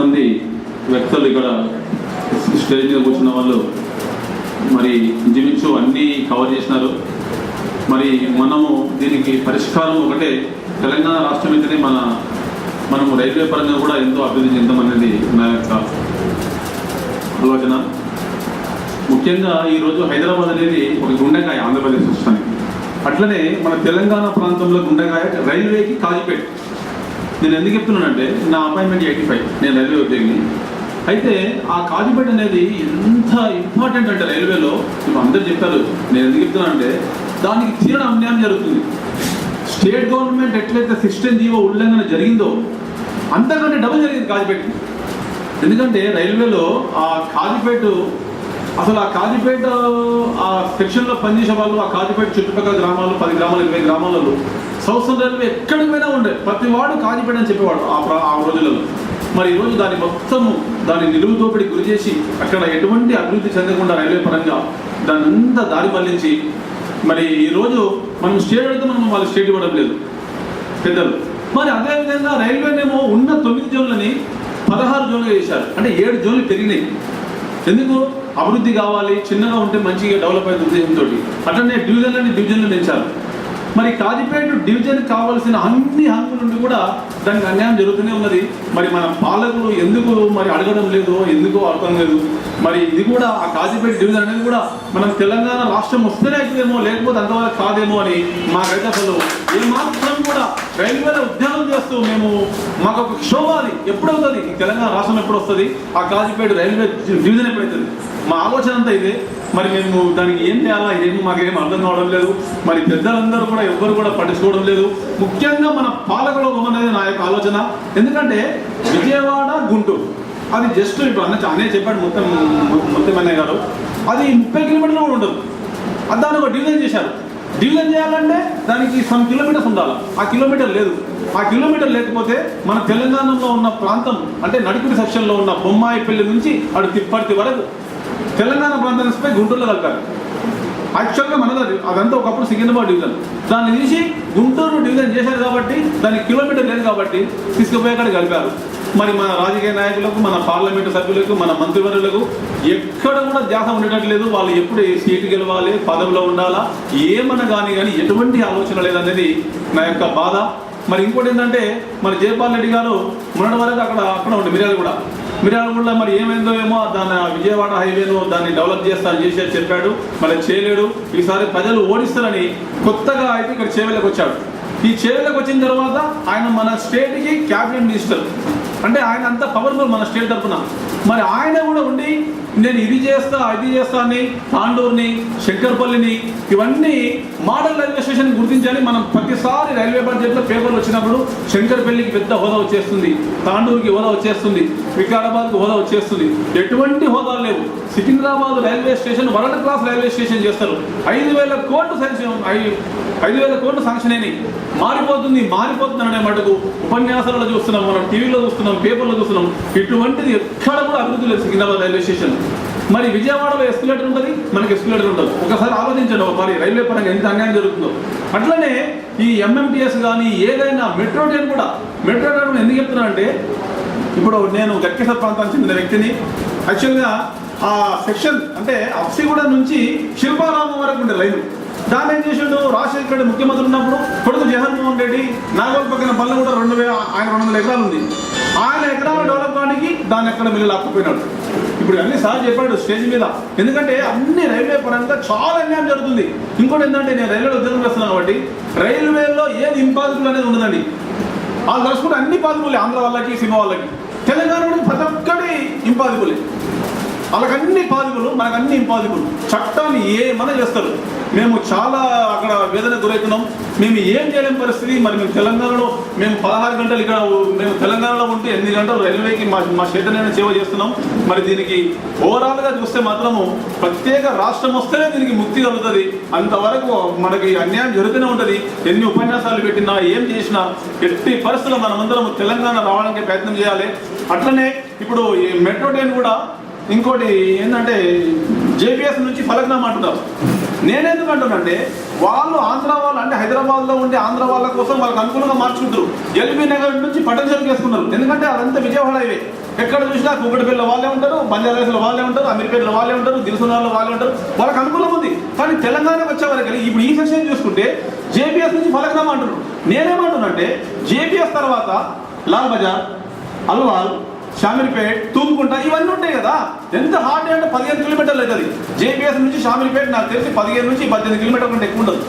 చాలామంది వ్యక్తులు ఇక్కడ స్టేజ్ మీద కూర్చున్న వాళ్ళు మరి ఇంచుమించు అన్నీ కవర్ చేసినారు. మరి మనము దీనికి పరిష్కారం ఒకటే, తెలంగాణ రాష్ట్రం అయితేనే మనము రైల్వే పరంగా కూడా ఎంతో అభివృద్ధి చెందామనేది నా యొక్క ఆలోచన. ముఖ్యంగా ఈరోజు హైదరాబాద్ అనేది ఒక గుండెకాయ ఆంధ్రప్రదేశ్ రాష్ట్రానికి. అట్లనే మన తెలంగాణ ప్రాంతంలో గుండెకాయ రైల్వేకి కాజిపేట. నేను ఎందుకు చెప్తున్నానంటే నా అపాయింట్మెంట్ 85, నేను రైల్వే ఉద్యోగిని. అయితే ఆ కాజిపేట అనేది ఎంత ఇంపార్టెంట్ అంటే రైల్వేలో ఇప్పుడు అందరు చెప్పారు. నేను ఎందుకు చెప్తున్నానంటే దానికి తీరడం అన్యాయం జరుగుతుంది. స్టేట్ గవర్నమెంట్ ఎట్లయితే 16 జీవో ఉల్లంఘన జరిగిందో అంతకంటే డబుల్ జరిగింది కాజిపేట. ఎందుకంటే రైల్వేలో ఆ కాజిపేట అసలు ఆ కాజిపేట ఆ సెక్షన్లో పనిచేసే వాళ్ళు ఆ కాజిపేట చుట్టుపక్కల గ్రామాలు 10 గ్రామాలు 20 గ్రామాలలో సౌత్ రైల్వే ఎక్కడికి పోయినా ఉండే ప్రతి వాడు కాజిపేట అని చెప్పేవాడు ఆ రోజులలో. మరి ఈరోజు దాన్ని మొత్తము దాన్ని నిలువు దోపిడికి గురి చేసి అక్కడ ఎటువంటి అభివృద్ధి చెందకుండా రైల్వే పరంగా దాన్ని అంతా దారి మళ్లించి మరి ఈరోజు మనం స్టేట్ అడిగితే మనం వాళ్ళు స్టేట్ ఇవ్వడం లేదు పెద్దలు. మరి అదేవిధంగా రైల్వేనేమో ఉన్న 9 జోన్లని 16 జోన్లుగా చేశారు. అంటే 7 జోన్లు పెరిగినాయి. ఎందుకు? అభివృద్ధి కావాలి, చిన్నగా ఉంటే మంచిగా డెవలప్ అవుతుంది ఉద్దేశంతో. అట్లనే డివిజన్లు పెంచారు. మరి కాజిపేట డివిజన్ కావాల్సిన అన్ని హంగుల నుండి కూడా దానికి అన్యాయం జరుగుతూనే ఉన్నది. మరి మన పాలకులు ఎందుకు మరి అడగడం లేదు, ఎందుకో అర్థం లేదు. మరి ఇది కూడా ఆ కాజిపేట డివిజన్ అనేది కూడా మనం తెలంగాణ రాష్ట్రం వస్తేనే అవుతుందేమో, లేకపోతే అంతవరకు కాదేమో అని మాకైతే అసలు ఏమాత్రం కూడా రైల్వేలో ఉద్యోగం చేస్తూ మాకు ఒక క్షోభాది ఎప్పుడవుతుంది, తెలంగాణ రాష్ట్రం ఎప్పుడు వస్తుంది, ఆ కాజిపేట రైల్వే డివిజన్ ఎప్పుడవుతుంది, మా ఆలోచన అంతా ఇదే. మరి మేము దానికి ఏం చేయాలా ఇదేమో మాకేం అర్థం కావడం లేదు. మరి పెద్దలందరూ కూడా ఎవ్వరు కూడా పట్టించుకోవడం లేదు. ముఖ్యంగా మన పాలకులు అనేది నా యొక్క ఆలోచన. ఎందుకంటే విజయవాడ గుంటూరు అది జస్ట్ ఇప్పుడు అనే చెప్పాడు మొత్తం అన్నయ్య గారు, అది 30 కిలోమీటర్లు కూడా ఉండదు. అది దాన్ని ఒక డివిజన్ చేశారు. డివిజన్ చేయాలంటే దానికి సమ్ కిలోమీటర్స్ ఉండాలి. ఆ కిలోమీటర్ లేదు. ఆ కిలోమీటర్ లేకపోతే మన తెలంగాణలో ఉన్న ప్రాంతం అంటే నడిపిడి సెక్షన్లో ఉన్న బొమ్మాయిపల్లి నుంచి అటు తిప్పర్తి వరకు తెలంగాణ ప్రాంతాన్ని గుంటూరులో కలిపారు. యాక్చువల్గా మనది అదంతా ఒకప్పుడు సికింద్రాబాద్ డివిజన్. దాన్ని తీసి గుంటూరు డివిజన్ చేశారు కాబట్టి దానికి కిలోమీటర్ లేదు కాబట్టి తీసుకుపోయి అక్కడ కలిపారు. మరి మన రాజకీయ నాయకులకు, మన పార్లమెంటు సభ్యులకు, మన మంత్రివర్యులకు ఎక్కడ కూడా ధ్యాస ఉండేటట్లేదు. వాళ్ళు ఎప్పుడు సీటు గెలవాలి, పదవిలో ఉండాలా, ఏమన్నా కానీ ఎటువంటి ఆలోచన లేదనేది నా యొక్క బాధ. మరి ఇంకోటి ఏంటంటే మన జయపాల్ రెడ్డి గారు మొన్నటి వరకు అక్కడ ఉండే మిర్యాలగూడలో మరి ఏమైందో ఏమో దాన్ని విజయవాడ హైవేను దాన్ని డెవలప్ చేసేది చెప్పాడు. మళ్ళీ చేయలేడు. ఈసారి ప్రజలు ఓడిస్తారని కొత్తగా అయితే ఇక్కడ చేవెళ్ళకి వచ్చాడు. ఈ చేవెళ్ళకి వచ్చిన తర్వాత ఆయన మన స్టేట్కి క్యాబినెట్ మినిస్టర్, అంటే ఆయన అంత పవర్ఫుల్ మన స్టేట్ తరఫున. మరి ఆయన కూడా ఉండి నేను ఇది చేస్తా అది చేస్తా అని తాండూరుని, శంకర్పల్లిని ఇవన్నీ మోడల్ రైల్వే స్టేషన్ గుర్తించాలి. మనం ప్రతిసారి రైల్వే బడ్జెట్లో పేపర్లు వచ్చినప్పుడు శంకర్పల్లికి పెద్ద హోదా వచ్చేస్తుంది, తాండూరుకి హోదా వచ్చేస్తుంది, వికారాబాద్కి హోదా వచ్చేస్తుంది. ఎటువంటి హోదాలు లేవు. Secunderabad railway station world class railway station చేస్తారు. 5,000 కోట్లు శాంక్షన్ అయినాయి. మారిపోతుంది అనే మటుకు ఉపన్యాసాలలో చూస్తున్నాం, మనం టీవీలో చూస్తున్నాం, పేపర్లో చూస్తున్నాం. ఇటువంటిది ఎక్కడ కూడా అభివృద్ధి లేదు సికింద్రాబాద్ రైల్వే స్టేషన్. మరి విజయవాడలో ఎస్కలేటర్ ఉంటుంది, మనకి ఎస్కలేటర్ ఉంటుంది. ఒకసారి ఆలోచించండి మరి రైల్వే పరంగా ఎంత అన్యాయం జరుగుతుందో. అట్లనే ఈ ఎంఎంటీఎస్ కానీ ఏదైనా మెట్రో ట్రైన్ ఎందుకు చెప్తున్నా అంటే ఇప్పుడు నేను గట్కేసర్ ప్రాంతానికి చెందిన వ్యక్తిని. యాక్చువల్గా ఆ సెక్షన్ అంటే అప్సిగూడ నుంచి శిల్పారామం వరకు ఉండే లైన్ దాన్ని ఏం చేసాడు రాజశేఖర రెడ్డి ముఖ్యమంత్రి ఉన్నప్పుడు కొడుకు జగన్మోహన్ రెడ్డి నాగోల్ పక్కన బల్ల కూడా 200 ఎకరాలు ఉంది. ఆయన ఎకరాలు డెవలప్ కావడానికి దాన్ని ఎక్కడ మిల్లు లాక్కుపోయినాడు. ఇప్పుడు అన్ని సార్ చెప్పాడు స్టేజ్ మీద. ఎందుకంటే అన్ని రైల్వే పరంగా చాలా అన్యాయం జరుగుతుంది. ఇంకోటి ఏంటంటే నేను రైల్వేలో ఉద్యోగం చేస్తున్నాను కాబట్టి రైల్వేలో ఏది ఇంపాసిబుల్ అనేది ఉండదండి. వాళ్ళు తలుచుకుంటే అన్ని పాసిబుల్, ఆంధ్ర వాళ్ళకి, సినిమా వాళ్ళకి. తెలంగాణ ప్రతి ఒక్కటి ఇంపాసిబుల్. వాళ్ళకి అన్ని పాసిబుల్, మనకు అన్ని ఇంపాసిబుల్. చట్టాన్ని ఏమన్నా చేస్తారు. మేము చాలా అక్కడ వేదన గురవుతున్నాం. మేము ఏం చేయలేని పరిస్థితి. మరి మేము తెలంగాణలో 16 గంటలు ఇక్కడ మేము తెలంగాణలో ఉంటే 8 గంటలు రైల్వేకి మా చేతనైనా సేవ చేస్తున్నాం. మరి దీనికి ఓవరాల్గా చూస్తే మాత్రము ప్రత్యేక రాష్ట్రం వస్తేనే దీనికి ముక్తి కలుగుతుంది. అంతవరకు మనకి అన్యాయం జరుగుతూనే ఉంటుంది. ఎన్ని ఉపన్యాసాలు పెట్టినా ఏం చేసినా ఎట్టి పరిస్థితుల్లో మనమందరం తెలంగాణ రావడానికి ప్రయత్నం చేయాలి. అట్లనే ఇప్పుడు ఈ మెట్రో ట్రైన్ కూడా ఇంకోటి ఏంటంటే జేపీఎస్ నుంచి ఫలక్నామా అంటున్నారు. నేనెందుకు అంటున్నానంటే వాళ్ళు ఆంధ్ర వాళ్ళు అంటే హైదరాబాద్లో ఉండే ఆంధ్ర వాళ్ళ కోసం వాళ్ళకి అనుకూలంగా మార్చుకుంటారు. ఎల్బీ నగర్ నుంచి పట్టణ చేసుకున్నారు. ఎందుకంటే అదంతా విజయవాడ హైవే. ఎక్కడ చూసినా కూకటిపల్లిలో వాళ్ళే ఉంటారు, బంజారాహిల్స్లో వాళ్ళే ఉంటారు, అమీర్పేటలో వాళ్ళే ఉంటారు, దిల్సుఖ్నగర్లో వాళ్ళే ఉంటారు. వాళ్ళకి అనుకూలం ఉంది. కానీ తెలంగాణకు వచ్చే వరకు ఇప్పుడు ఈ సెక్షన్ చూసుకుంటే జేపీఎస్ నుంచి ఫలక్నామా అంటున్నారు. నేనేమంటున్నానంటే జేపీఎస్ తర్వాత లాల్ బజార్, అల్వాల్, షామీర్పేట్, తూముకుంట ఇవన్నీ ఉంటాయి కదా. ఎంత హార్డ్ అంటే 15 కిలోమీటర్లు అవుతుంది. జేపీఎస్ నుంచి షామీర్పేట్ నాకు తెలిసి 15 నుంచి 18 కిలోమీటర్ల కంటే ఎక్కువ ఉండదు.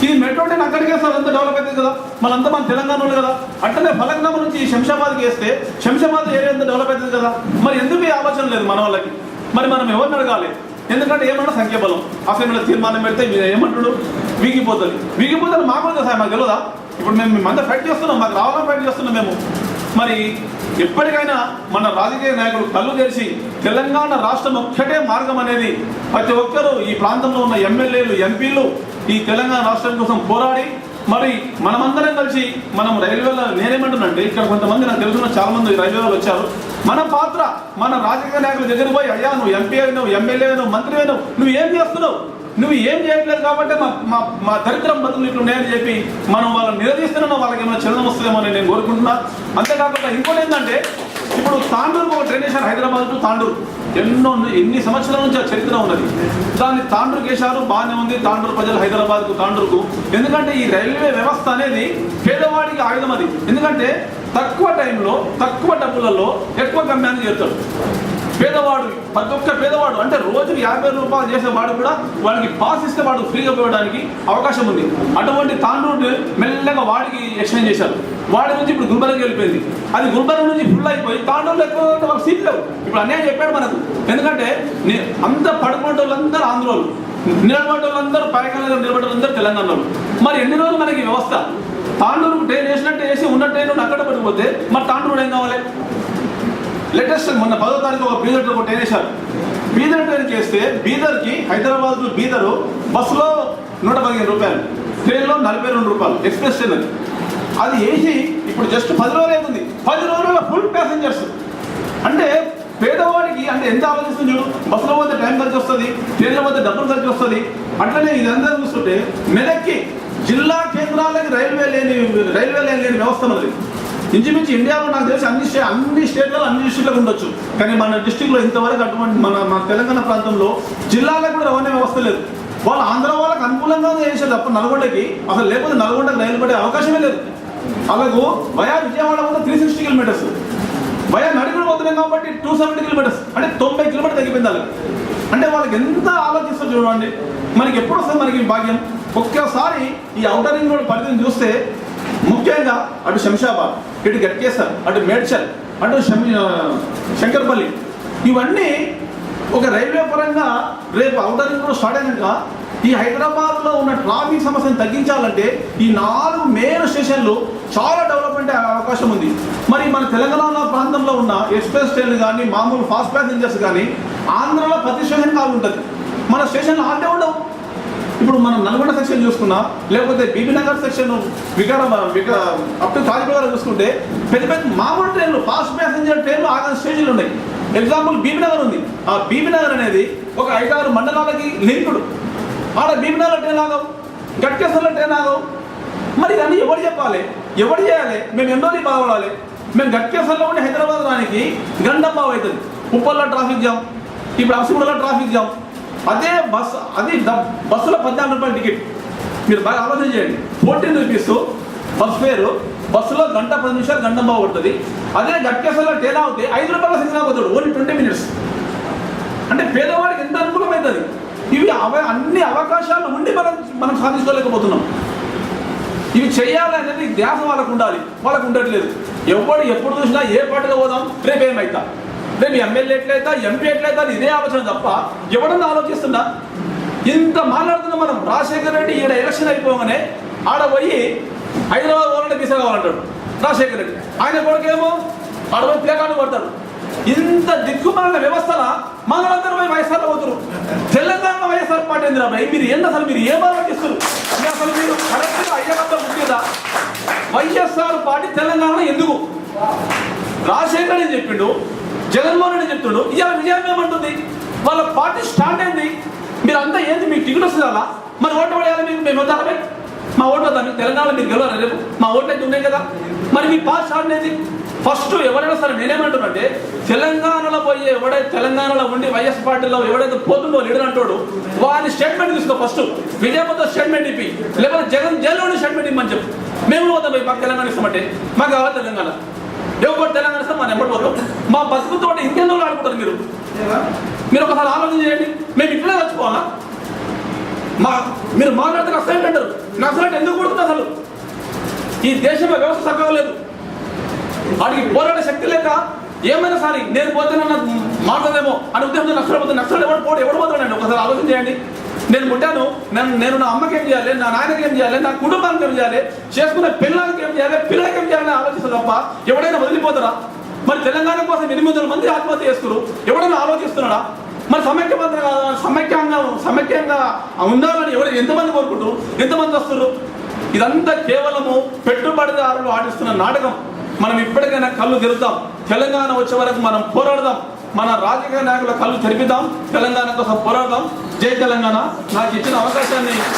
ఇది మెట్రో ట్రైన్ అక్కడికి వేస్తారు, అంతా డెవలప్ అవుతుంది కదా. మనంతా మన తెలంగాణ వాళ్ళు కదా. అట్లనే ఫలక్నామా నుంచి శంషాబాద్కి వేస్తే శంషాబాద్ ఏరియా అంతా డెవలప్ అవుతుంది కదా. మరి ఎందుకు ఈ ఆలోచన లేదు మన వాళ్ళకి? మరి మనం ఎవరిని అడగాలి? ఎందుకంటే ఏమన్నా సంఖ్యాబలం అసెంబ్లీలో తీర్మానం పెడితే ఏమంటాడు వీగిపోతుంది మాకు కదా సార్, మాకు తెలియదా? ఇప్పుడు మేము అంతా ఫైట్ చేస్తున్నాం, మాకు రావాలని ఫైట్ చేస్తున్నాం మేము. మరి ఎప్పటికైనా మన రాజకీయ నాయకులు కళ్ళు తెరిచి తెలంగాణ రాష్ట్రం ఒక్కటే మార్గం అనేది ప్రతి ఒక్కరూ ఈ ప్రాంతంలో ఉన్న ఎమ్మెల్యేలు, ఎంపీలు ఈ తెలంగాణ రాష్ట్రం కోసం పోరాడి మరి మనమందరం కలిసి మనం రైల్వేలో నేనేమంటున్నానంటే ఇక్కడ కొంతమంది నాకు తెలుసున్న చాలా మంది రైల్వేలో వచ్చారు. మన పాత్ర మన రాజకీయ నాయకుల దగ్గర పోయి అయ్యా నువ్వు ఎంపీ అయినావు, ఎమ్మెల్యే అయినావు, మంత్రి అయినావు, నువ్వు ఏం చేస్తున్నావు, నువ్వు ఏం చేయట్లేదు కాబట్టి మా దరిద్రం బతుకులు ఇట్లు ఉన్నాయని చెప్పి మనం వాళ్ళని నిలదీస్తున్నాం. వాళ్ళకి ఏమైనా చలనం వస్తుందేమో అని నేను కోరుకుంటున్నా. అంతేకాకుండా ఇంకోటి ఏంటంటే ఇప్పుడు తాండూరుకు ఒక ట్రైన్ వేశారు, హైదరాబాద్ టు తాండూరు. ఎన్ని సంవత్సరాల నుంచి ఆ చరిత్ర ఉన్నది. దాన్ని తాండూరుకి వేశారు, బాగానే ఉంది. తాండూరు ప్రజలు హైదరాబాద్కు తాండూరుకు, ఎందుకంటే ఈ రైల్వే వ్యవస్థ అనేది పేదవాడికి ఆయుధం అది. ఎందుకంటే తక్కువ టైంలో తక్కువ డబ్బులలో ఎక్కువ గమ్యాన్ని చేరుతాడు పేదవాడు. ప్రతి ఒక్క పేదవాడు అంటే రోజుకి 50 రూపాయలు చేసేవాడు కూడా వాడికి పాస్ ఇస్తే వాడు ఫ్రీగా పోవడానికి అవకాశం ఉంది. అటువంటి తాండూరు మెల్లగా వాడికి ఎక్స్టెండ్ చేశారు. వాడి నుంచి ఇప్పుడు గుల్బర్గకి వెళ్ళిపోయింది. అది గుల్బర్గ నుంచి ఫుల్ అయిపోయి తాండూరులో ఎక్కువ వాళ్ళకి సీట్లు లేవు. ఇప్పుడు అన్నయ్య చెప్పాడు మనకు. ఎందుకంటే అంత పడుకునే వాళ్ళందరూ ఆంధ్రోలు, నిలబడే వాళ్ళందరూ పైకాలలో నిలబడే వాళ్ళందరూ తెలంగాణలో. మరి ఎన్ని రోజులు మనకి వ్యవస్థ? తాండూరుకు ట్రైన్ వేసినట్టు వేసి ఉన్న ట్రైన్ అక్కడ పడిపోతే మరి తాండూరు ఏం కావాలి? లేటెస్ట్ మొన్న 10వ తారీఖు ఒక బీదర్ ఒక ట్రైన్ వేశారు. బీదర్ ట్రైన్ చేస్తే బీదర్కి హైదరాబాద్ బీదరు బస్సులో 115 రూపాయలు, ట్రైన్లో 42 రూపాయలు, ఎక్స్ప్రెస్ ట్రైన్ అది. అది వేసి ఇప్పుడు జస్ట్ 10 రోజులు అవుతుంది. 10 రోజుల్లో ఫుల్ ప్యాసింజర్స్. అంటే పేదవాడికి అంటే ఎంత ఆలోచిస్తుంది చూడు. బస్సులో పోతే టైం ఖర్చు వస్తుంది, ట్రైన్లో పోతే డబ్బులు ఖర్చు వస్తుంది. అట్లనే ఇదంతా చూస్తుంటే మెదక్కి జిల్లా కేంద్రాలకి రైల్వే లేని వ్యవస్థ ఉన్నది. ఇంచుమించు ఇండియాలో నాకు తెలిసి అన్ని స్టేట్లలో అన్ని డిస్ట్రిక్ట్లకు ఉండొచ్చు. కానీ మన డిస్ట్రిక్ట్లో ఇంతవరకు అటువంటి మన తెలంగాణ ప్రాంతంలో జిల్లాలకు కూడా రవాణా వ్యవస్థ లేదు. వాళ్ళు ఆంధ్ర వాళ్ళకి అనుకూలంగా చేసేది తప్ప నల్గొండకి అసలు, లేకపోతే నల్గొండకి రైలు పడే అవకాశమే లేదు. అలాగూ వయా విజయవాడ కూడా 360 కిలోమీటర్స్, వయా నడిగుడు పోతున్నాం కాబట్టి 270 కిలోమీటర్స్, అంటే 90 కిలోమీటర్స్ తగ్గిపోయింది వాళ్ళకి. అంటే వాళ్ళకి ఎంత ఆలోచిస్తారు చూడండి. మనకి ఎప్పుడు వస్తుంది మనకి భాగ్యం? ఒక్కసారి ఈ ఔటర్ రింగ్ రోడ్ పరిధిని చూస్తే ముఖ్యంగా అటు శంషాబాద్, ఇటు గట్కేసర్, అటు మేడ్చల్, అటు శంకర్పల్లి, ఇవన్నీ ఒక రైల్వే పరంగా రేపు ఔటర్ రింగ్ రోడ్ స్టార్ట్ అయినాక ఈ హైదరాబాద్లో ఉన్న ట్రాఫిక్ సమస్యను తగ్గించాలంటే ఈ 4 మెయిన్ స్టేషన్లు చాలా డెవలప్మెంట్ అయ్యే అవకాశం ఉంది. మరి మన తెలంగాణ ప్రాంతంలో ఉన్న ఎక్స్ప్రెస్ ట్రైన్లు కానీ మామూలు ఫాస్ట్ ప్యాసింజర్స్ కానీ ఆంధ్రలో ప్రతి స్టేషన్ కాదు ఉంటుంది. మన స్టేషన్లు ఆంటే ఉండవు. ఇప్పుడు మనం నల్గొండ సెక్షన్ చూసుకున్నా, లేకపోతే Bibinagar section up to Kazipet చూసుకుంటే పెద్ద మామూలు ట్రైన్లు ఫాస్ట్ ప్యాసింజర్ ట్రైన్లు ఆగని స్టేషన్లు ఉన్నాయి. ఎగ్జాంపుల్ బీబీనగర్ ఉంది. ఆ బీబీనగర్ అనేది ఒక 5-6 మండలాలకి లింకుడు. ఆడ బీబీనగర్ ట్రైన్ ఆగవు, గట్కేసర్లో ట్రైన్ ఆగవు. మరి ఇవన్నీ ఎవరు చెప్పాలి, ఎవరు చేయాలి? మేము ఎన్నో బాగుపడాలి. మేము గట్కేసర్లో ఉండి హైదరాబాద్ రానికి గంటంబావు అవుతుంది. ఉప్పల్లో ట్రాఫిక్ జామ్, ఇప్పుడు అప్సిగూడలో ట్రాఫిక్ జామ్. అదే బస్సులో 14 రూపాయల టికెట్. మీరు బాగా ఆలోచన చేయండి. 14 రూపీస్ బస్ ఫేరు, బస్సులో 1 గంట 10 నిమిషాలు గంటంబావు పడుతుంది. అదే గట్కేసర్లో ట్రైన్ అవుతే 5 రూపాయల సిగ్నల్ అవుతాడు, ఓన్లీ 20 మినిట్స్. అంటే పేదవాడికి ఎంత అనుకూలమవుతుంది. ఇవి అన్ని అవకాశాలు ఉండి మనం సాధించుకోలేకపోతున్నాం. ఇవి చేయాలనేది ధ్యాస వాళ్ళకు ఉండాలి, వాళ్ళకు ఉండట్లేదు. ఎప్పుడు చూసినా ఏ పార్టీలో పోదాం, రేపు ఏమవుతా, రేపు ఎమ్మెల్యే ఎట్లయితా, ఎంపీ ఎట్లయితా, ఇదే ఆలోచన తప్ప ఎవడన్నా ఆలోచిస్తుందా? ఇంత మాట్లాడుతున్నా మనం. రాజశేఖర రెడ్డి ఈడ ఎలక్షన్ అయిపోగానే ఆడ పోయి హైదరాబాద్ పోవాలంటే వీసా కావాలంటాడు రాజశేఖర రెడ్డి. ఆయన కొడుకేమో ఆడ పోయి ప్లేకార్డు పడతాడు. ఇంత దిక్కుమాలిన వ్యవస్థల మనలందరూ పోయి వైఎస్ఆర్లో పోతున్నారు. తెలంగాణలో వైఎస్ఆర్ పార్టీ ఏంది రాబాయి? మీరు ఏంటి అసలు? మీరు ఏం ఆలోచిస్తారు? అసలు మీరు కరెక్ట్గా అయ్యకంతా ముఖ్యదా? వైఎస్ఆర్ పార్టీ తెలంగాణలో ఎందుకు? రాజశేఖర్ రెడ్డి చెప్పిండు, జగన్మోహన్ రెడ్డి చెప్తుండు. ఇవాళ విజయం ఏమంటుంది? వాళ్ళ పార్టీ స్టార్ట్ అయింది. మీరు అంతా ఏంది? మీకు టికెట్ వస్తుంది అలా, మరి ఓటు పడేయాలి. మీకు మేము వద్దామే, మా ఓటు వద్దా? మీకు తెలంగాణలో మీరు గెలవరా రేపు? మా ఓట్లు అయితే ఉన్నాయి కదా. మరి మీ పార్టీ స్టార్ట్ అయింది. ఫస్ట్ ఎవరైనా సరే నేనేమంటున్నానంటే తెలంగాణలో పోయి ఎవడైతే తెలంగాణలో ఉండి వైఎస్ పార్టీలో ఎవడైతే పోతుండో లీడర్ అంటాడు వాని స్టేట్మెంట్ తీసుకో. ఫస్ట్ విజయపూర్తో స్టేట్మెంట్ ఇప్పి, లేకపోతే జగన్ జైల్లోని స్టేట్మెంట్ ఇమ్మని చెప్పు. మేము పోతాం పోయి మాకు తెలంగాణ ఇస్తామంటే మాకు కావాలి తెలంగాణ. ఎవరు తెలంగాణ ఇస్తాం మనం ఎప్పుడు పోతాం? మా బతుకుతో ఇంకెందుకు ఆడుకుంటారు మీరు? మీరు ఒకసారి ఆలోచన చేయండి. మేము ఇట్లనే చచ్చిపోవాలా? మీరు మాట్లాడితే నక్సలైట్ అంటారు. నక్సలైట్ ఎందుకు కొడుతుంది? అసలు ఈ దేశంలో వ్యవస్థ చక్కగా లేదు. వాడికి పోరాడే శక్తి లేక ఏమైనా సరే నేను పోతే నన్ను మాట్లాడదేమో అని ఉద్దేశంతో నష్టపోతుంది. నష్టం ఎవడు పోతాడండి? ఒకసారి ఆలోచన చేయండి. నేను పుట్టాను, నేను నా అమ్మకి ఏం చేయాలి, నా నాయనకి ఏం చేయాలి, నా కుటుంబానికి ఏం చేయాలి, చేసుకునే పిల్లలకి ఏం చేయాలి, పిల్లలకి ఏం చేయాలని ఆలోచిస్తారు తప్ప ఎవడైనా వదిలిపోతారా? మరి తెలంగాణ కోసం 800 మంది ఆత్మహత్య చేసుకున్నారు. ఎవడైనా ఆలోచిస్తున్నాడా? మరి సమైక్యంగా ఉండాలని ఎంతమంది కోరుకుంటారు? ఎంతమంది వస్తున్నారు? ఇదంతా కేవలము పెట్టుబడిదారులు ఆడిస్తున్న నాటకం. మనం ఇప్పటికైనా కళ్ళు తెరుద్దాం. తెలంగాణ వచ్చే వరకు మనం పోరాడదాం. మన రాజకీయ నాయకుల కళ్ళు తెరిపిద్దాం. తెలంగాణ కోసం పోరాడదాం. జై తెలంగాణ. నాకు ఇచ్చిన అవకాశాన్ని